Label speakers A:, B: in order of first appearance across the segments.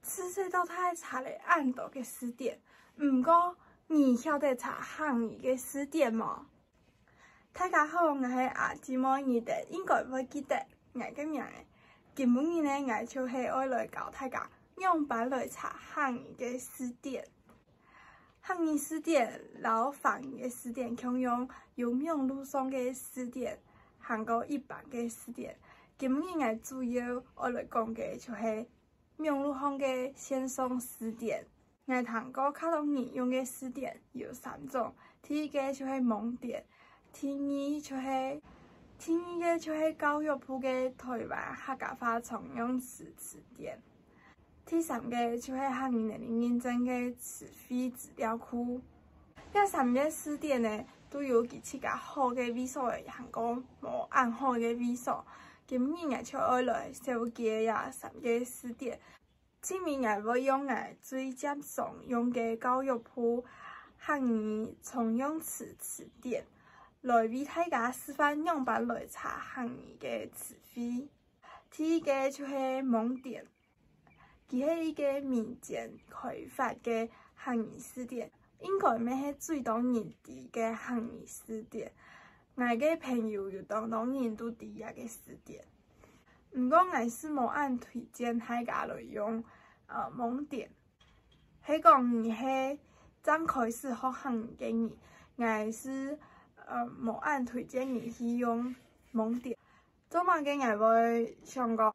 A: 此世都太查咧暗道嘅词典，毋过你晓得查汉语嘅词典无？大家好，我是阿姊妹，你哋应该会记得我嘅名嘅。今日呢，我就是要来教大家用版来查汉语嘅词典。汉语词典老方言嘅词典共用有网络上嘅词典，韩国一般嘅词典。今日我主要我来讲嘅就是网络上嘅线上词典。我通过较容易用嘅词典有3种，第一个就是网典。第二个就是教育部嘅台湾客家话常用词词典。第三个就是汉语年龄认证嘅词汇资料库。这3个词典呢，都有其个好嘅美术嘅，韩国无按好嘅美术。今日我就要来收集3个词典。前面我要用我最接常用嘅教育部汉语常用词词典。来为大家示范用版来查汉语嘅词汇。第一个就是网典，佢是一个民间开发嘅汉语词典，应该咩是最多人知嘅汉语词典。我嘅朋友有当人都知个嘅词典，毋过我是无按推荐大家来用网典，迄讲你是刚开始学汉语嘅人，我是无按推荐你去用网典。做嘛嘅我会想讲，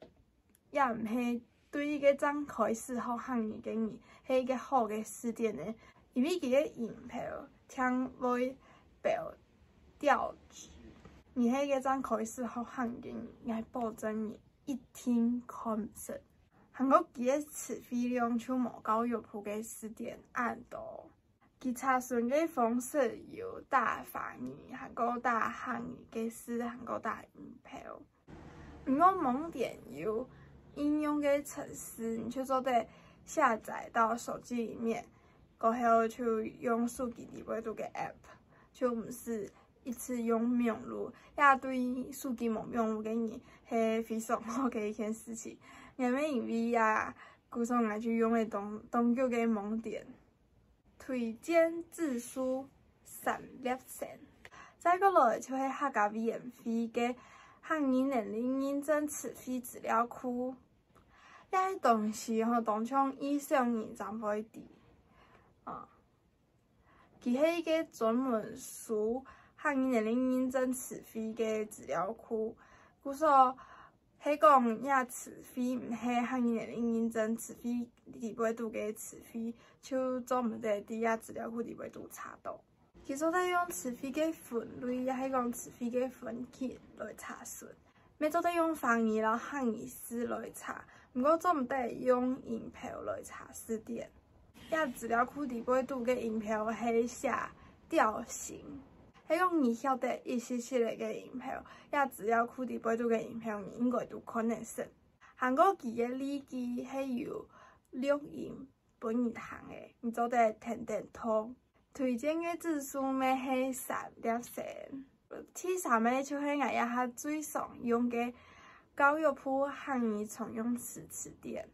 A: 也毋是对伊个刚开始学汉语嘅人，是一个好嘅词典呢。因为佢个音标听会标调值，你是一个刚开始学汉语嘅人，我保证你一听看唔熟。韩国佢个词汇量就无教育部嘅词典按多。佢查询嘅方式有打法语、韩国打汉语嘅词、韩国打音标。毋过网典有应用嘅程式，你就做得下载到手机里面，过后就用手机里边度嘅 app， 就唔是一次用网络。也对手机无网络嘅人是非常好嘅一件事情。因为古上我就用嘅当叫嘅网典。推荐字书3粒星，再过来就是客家免费嘅汉语年龄认证词汇资料库。这些东西当像以上人才会知。佢是一个专门属汉语年龄认证词汇嘅资料库。故说，迄讲遐词汇毋是汉语年龄认证词汇里尾度嘅词汇，就做毋得伫遐资料库里尾度查到。其实在用词汇嘅分类，也是讲词汇嘅分级来查询。要做得用方言啦、汉语词来查，毋过做毋得用音标来查词典。遐资料库里尾度嘅音标是写调型。迄讲你晓得一些个音标，遐资料库里尾度嘅音标，你应该都可能识。韩国记嘅字机是有录音本你读嘅，你做得听通。推荐嘅字数咩是3粒星。第3个就是我也下最常用嘅教育部汉语常用词词典。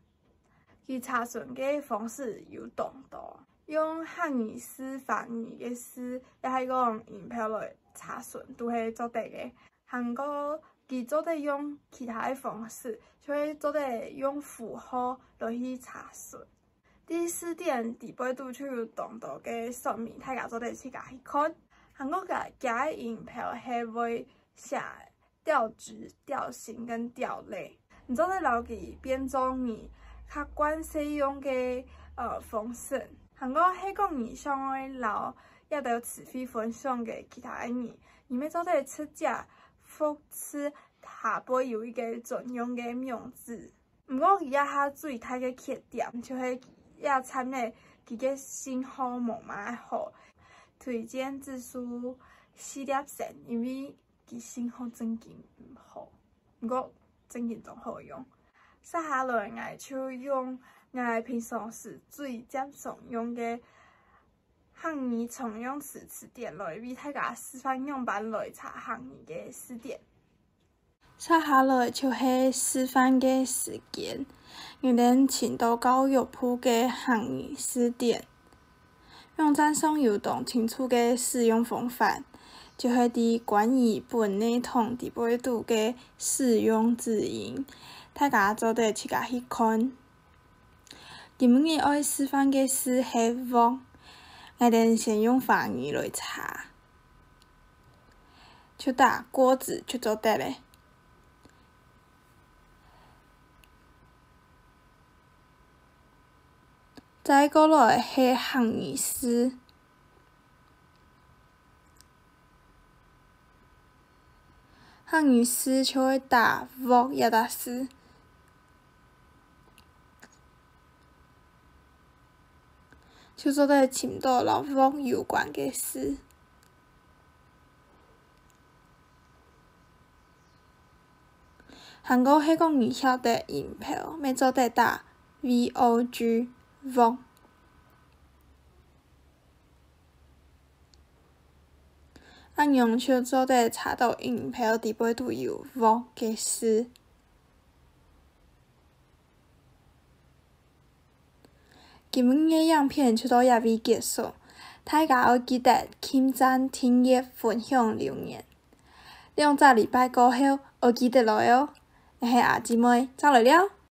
A: 佢查询嘅方式有同多。用汉语词、方语嘅词，也是讲音标来查询，都是做得嘅。韩国佢做得用其他嘅方式，就会做得用符号来去查询。第4点，底背度就有同多嘅说明，大家做得去家去看。韩国嘅音标是会写调值、调性跟调类，你做得牢记变种你较惯使用嘅方式。韩国迄讲你想要留也得词汇分享给其他人，你要做得出只复词下背有一个专用嘅名字。毋过伊也较最大嘅缺点就是也参咧佢嘅信号无嘛好，推荐字数4粒星，因为佢信号真紧唔好，毋过真紧仲好用。接下来我就用我平常时最接常用嘅汉语常用词词典来为大家示范用版来查汉语嘅词典。接下来就是示范的时间，我们请到教育部的汉语词典，用赞赏有动清楚的使用方法，就是伫关于本内统第8度的使用字音，大家做伙去甲去看。今日要示范的词是“网”，我们先用华语来查，就打锅子就做得嘞。再过来是汉语词，汉语词就会打“网”一个字，就做得寻到了网有关的词。韩国迄个语晓得音标，要做得打 VOG 网。按用手做得查到音标第8度有网的词。今日的影片就到遐边结束，大家要记得点赞、订阅、分享、留言。2个礼拜过后，要记得来哦。我是阿姊妹，走来了。